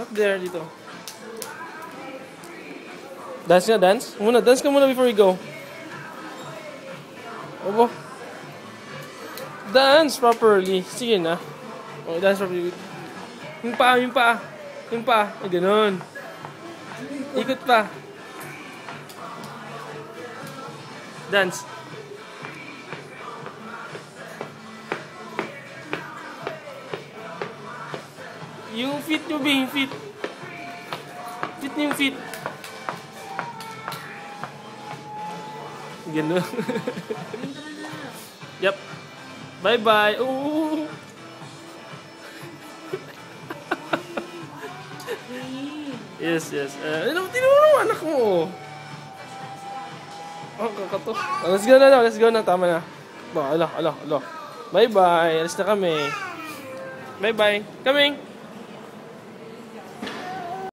Up there, dito. Dance nga, dance? Muna, dance ka muna before we go. Opo. Dance properly. Sige na. Oh, dance properly. Yung paa, yung paa. Yung paa. Ay, ganun. Ikot pa. Dance. Yung feet nyo, Bing, feet. Feet nyo yung feet. Ganun. Yep. Bye-bye. Ooh. Yes, yes. Tinuro anak mo. Oh, kakato. Let's go na. Let's go na. Tama na. Ala. Bye-bye. Alis na kami. Bye-bye. Coming.